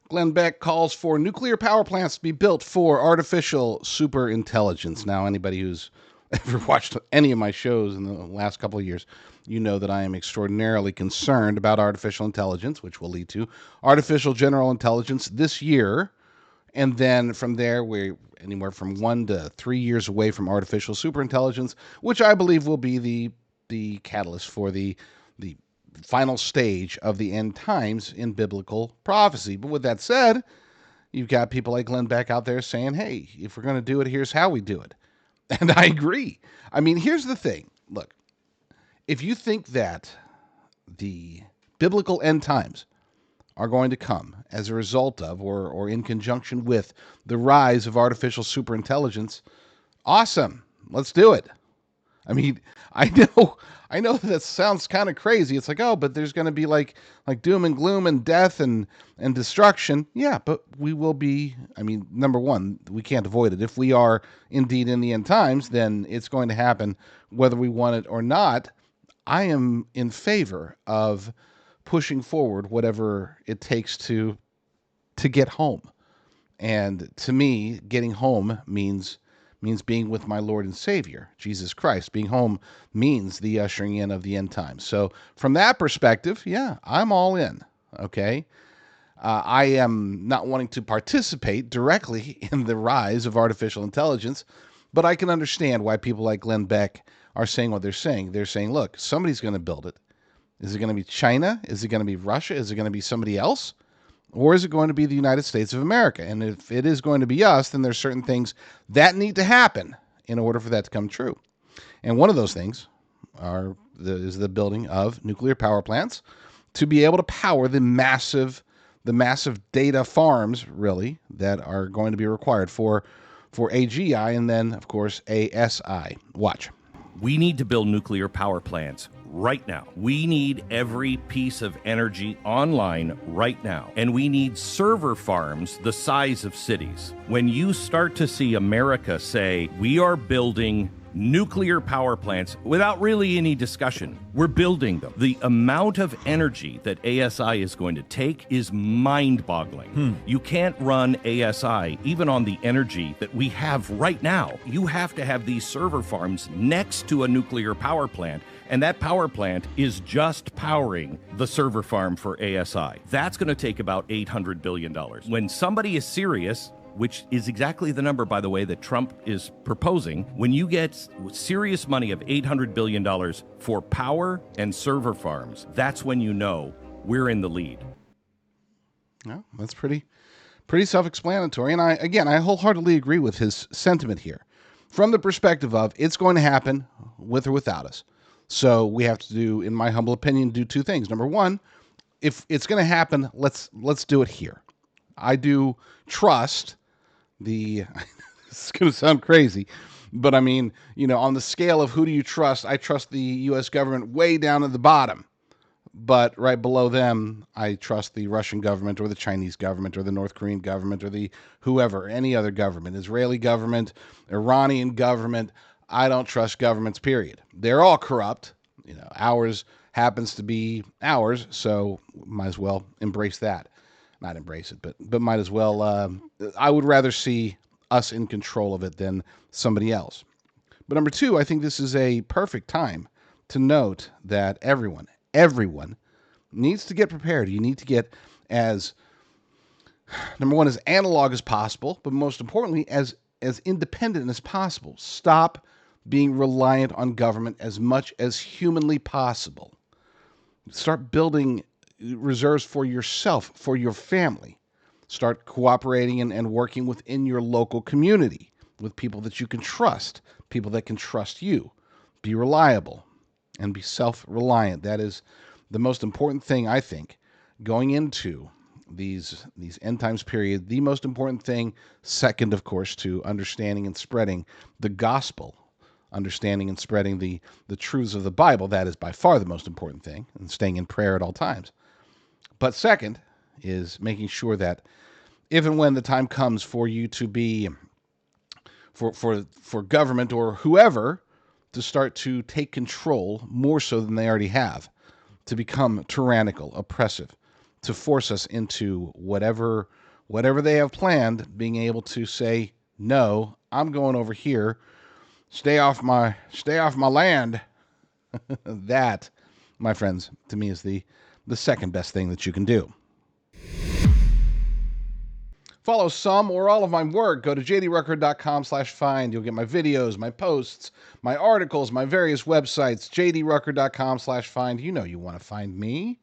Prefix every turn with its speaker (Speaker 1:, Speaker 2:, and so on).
Speaker 1: Glenn Beck calls for nuclear power plants to be built for artificial superintelligence. Now, anybody who's ever watched any of my shows in the last couple of years, you know that I am extraordinarily concerned about artificial intelligence, which will lead to artificial general intelligence this year. And then from there, we're anywhere from 1 to 3 years away from artificial superintelligence, which I believe will be the catalyst for the final stage of the end times in biblical prophecy. But with that said, you've got people like Glenn Beck out there saying, hey, if we're going to do it, here's how we do it. And I agree. I mean, here's the thing. Look, if you think that the biblical end times are going to come as a result of or in conjunction with the rise of artificial superintelligence, awesome. Let's do it. I mean, I know that sounds kind of crazy. It's like, oh, but there's going to be like doom and gloom and death and destruction. Yeah, but we will be. I mean, number one, we can't avoid it. If we are indeed in the end times, then it's going to happen whether we want it or not. I am in favor of pushing forward whatever it takes to get home. And to me, getting home means being with my Lord and Savior, Jesus Christ. Being home means the ushering in of the end times. So from that perspective, yeah, I'm all in, okay? I am not wanting to participate directly in the rise of artificial intelligence, but I can understand why people like Glenn Beck are saying what they're saying. They're saying, look, somebody's going to build it. Is it going to be China? Is it going to be Russia? Is it going to be somebody else? Or is it going to be the United States of America? And if it is going to be us, then there's certain things that need to happen in order for that to come true. And one of those things is the building of nuclear power plants to be able to power the massive data farms, really, that are going to be required for AGI and then, of course, ASI. Watch.
Speaker 2: We need to build nuclear power plants right now. We need every piece of energy online right now. And we need server farms the size of cities. When you start to see America say, we are building nuclear power plants without really any discussion, we're building them. The amount of energy that ASI is going to take is mind-boggling. You can't run ASI even on the energy that we have right now. You have to have these server farms next to a nuclear power plant, and that power plant is just powering the server farm for ASI. That's going to take about $800 billion. When somebody is serious, which is exactly the number, by the way, that Trump is proposing, when you get serious money of $800 billion for power and server farms, that's when you know we're in the lead.
Speaker 1: Yeah, that's pretty self-explanatory. And I wholeheartedly agree with his sentiment here. From the perspective of it's going to happen with or without us. So we have to do, in my humble opinion, do two things. Number one, if it's going to happen, let's do it here. I do trust it's going to sound crazy, but I mean, on the scale of who do you trust, I trust the U.S. government way down at the bottom. But right below them, I trust the Russian government or the Chinese government or the North Korean government or the whoever, any other government, Israeli government, Iranian government. I don't trust governments, period. They're all corrupt. Ours happens to be ours, so might as well embrace that. Not embrace it, but might as well. I would rather see us in control of it than somebody else. But number two, I think this is a perfect time to note that everyone needs to get prepared. You need to get as, number one, as analog as possible, but most importantly, as independent as possible. Stop being reliant on government as much as humanly possible. Start building reserves for yourself, for your family. Start cooperating and working within your local community with people that you can trust, people that can trust you. Be reliable and be self-reliant. That is the most important thing, I think, going into these end times period. The most important thing, second, of course, to understanding and spreading the gospel, understanding and spreading the truths of the Bible. That is by far the most important thing, and staying in prayer at all times. But second is making sure that if and when the time comes for you to be, for government or whoever to start to take control more so than they already have, to become tyrannical, oppressive, to force us into whatever they have planned, being able to say, no, I'm going over here. Stay off my land. That, my friends, to me is the second best thing that you can do. Follow some or all of my work. Go to jdrucker.com/find. You'll get my videos, my posts, my articles, my various websites, jdrucker.com/find. You know you want to find me.